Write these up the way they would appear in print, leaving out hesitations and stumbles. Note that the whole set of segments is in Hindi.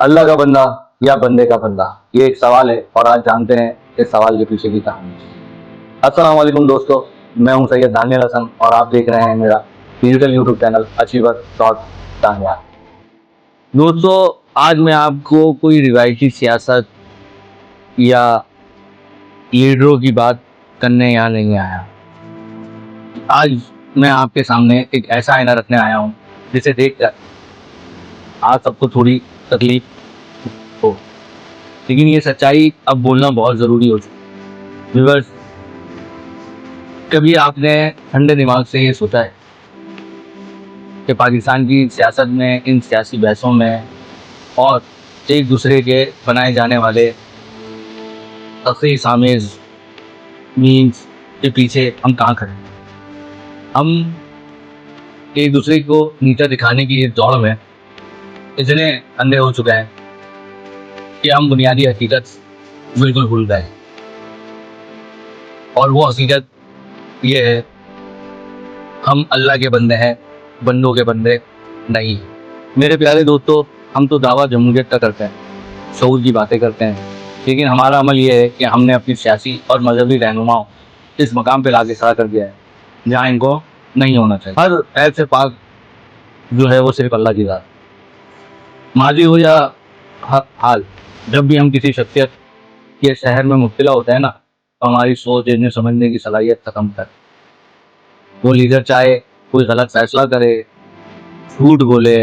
अल्लाह का बंदा या बंदे का बंदा, ये एक सवाल है और आज जानते हैं इस सवाल के पीछे की कहानी। अस्सलाम वालेकुम दोस्तों, मैं हूं सैयद दानियल हसन और आप देख रहे हैं मेरा digital YouTube channel achiever dot दानिया। दोस्तों, आज मैं आपको कोई रिवायती सियासत या लीडरों की बात करने यहाँ नहीं आया। आज मैं आपके सामने एक ऐसा आईना रखने आया हूँ जिसे देखकर आज सबको थोड़ी तकलीफ हो, लेकिन ये सच्चाई अब बोलना बहुत ज़रूरी हो चुकी है। व्यूअर्स, कभी आपने ठंडे दिमाग से ये सोचा है कि पाकिस्तान की सियासत में, इन सियासी बहसों में और एक दूसरे के बनाए जाने वाले तफरीह आमेज़ मीम्स के पीछे हम कहाँ खड़े हैं? हम एक दूसरे को नीचा दिखाने की इस दौड़ में इतने अंधे हो चुके हैं कि हम बुनियादी हकीकत बिल्कुल भूल गए। और वो हकीकत ये है, हम अल्लाह के बंदे हैं, बंदों के बंदे नहीं। मेरे प्यारे दोस्तों, हम तो दावा जमहूरियत का करते हैं, शऊर की बातें करते हैं, लेकिन हमारा अमल ये है कि हमने अपनी सियासी और मजहबी रहनुमाओं इस मकाम पर लाके खड़ा कर दिया है जहाँ इनको नहीं होना चाहिए। हर ऐप से पाक जो है वो सिर्फ अल्लाह की ज़ात। माजी हो या हाल, जब भी हम किसी शख्सियत के शहर में मुब्तला होते हैं ना, तो हमारी सोच, देखने समझने की सलाहियत खत्म कर। वो लीडर चाहे कोई गलत फैसला करे, झूठ बोले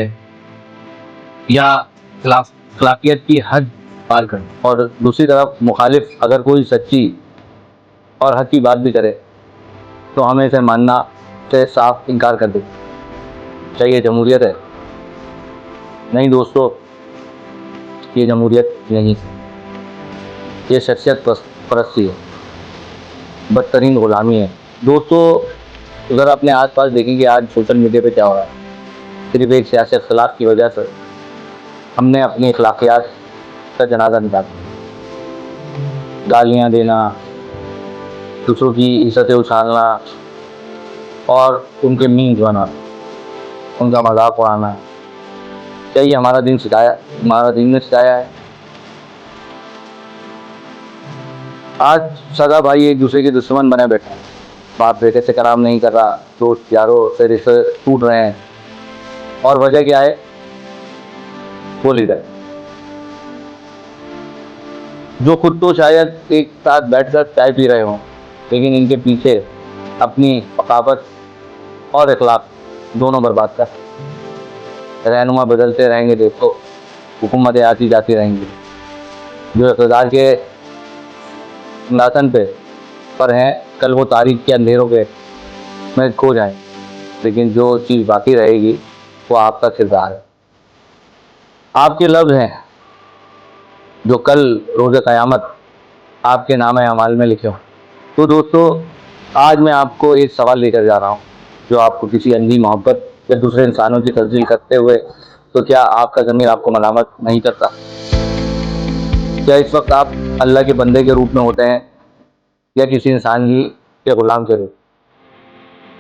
या खिलाफियत की हद पार करे, और दूसरी तरफ मुखालिफ अगर कोई सच्ची और हक की बात भी करे तो हमें इसे मानना से साफ इनकार कर दे। चाहिए जमहूरियत है? नहीं दोस्तों, ये जमहूरियत नहीं, ये शख्सियत परस्ती है, बदतरीन गुलामी है। दोस्तों, अगर अपने आसपास देखेंगे आज सोशल मीडिया पे क्या हो रहा है, सिर्फ एक सियासी इख्तिलाफ की वजह से हमने अपनी अखलाकियात का जनाजा निकाला। गालियाँ देना, दूसरों की इज्जतें उछालना और उनके मीम्स बनाना, उनका मजाक उड़ाना, क्या ये हमारा दिन सिखाया, हमारा दिन ने सिखाया है? आज सगा भाई एक दूसरे के दुश्मन बने बैठे हैं, बाप बेटे से कराम नहीं कर रहा, दोस्त यारों से रिश्ते टूट रहे हैं, और वजह क्या है? वो लीडर जो खुद तो शायद एक साथ बैठकर चाय पी रहे हों, लेकिन इनके पीछे अपनी सकाफत और इखलाक दोनों बर्बाद कर। रहनुमा बदलते रहेंगे, देखो हुकूमतें आती जाती रहेंगी, जो इक़्तिदार के सिंहासन पर हैं कल वो तारीख के अंधेरों के में खो जाएं, लेकिन जो चीज़ बाकी रहेगी वो आपका किरदार है, आपके लफ्ज़ हैं जो कल रोज़ क़यामत आपके नाम अमाल में लिखे हो। तो दोस्तों, आज मैं आपको एक सवाल लेकर जा रहा हूँ जो आपको किसी अंधी मोहब्बत या दूसरे इंसानों की तस्दील करते हुए, तो क्या आपका ज़मीर आपको मलामत नहीं करता? क्या इस वक्त आप अल्लाह के बंदे के रूप में होते हैं या किसी इंसान के ग़ुलाम के रूप?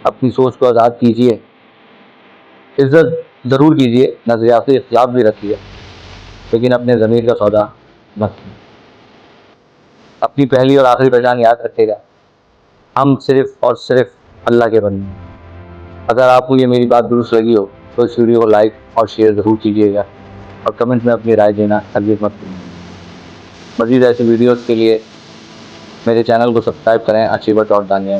अपनी सोच को आज़ाद कीजिए, इज़्ज़त ज़रूर कीजिए, नज़रियाती इख्तिलाफ भी रखिए, लेकिन अपने ज़मीर का सौदा मत। अपनी पहली और आखिरी पहचान याद रखिएगा, हम सिर्फ़ और सिर्फ अल्लाह के बंदे हैं। अगर आपको ये मेरी बात दुरुस्त लगी हो तो इस वीडियो को लाइक और शेयर ज़रूर कीजिएगा, और कमेंट में अपनी राय देना हरगिज़ मत भूलिए। मज़ीद ऐसे वीडियोज़ के लिए मेरे चैनल को सब्सक्राइब करें, अचीवर डॉट दानिया।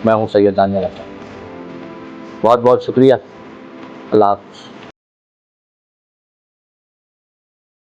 मैं हूँ सैयद दानियल हसन। बहुत बहुत शुक्रिया। अल्लाह हाफ़िज़।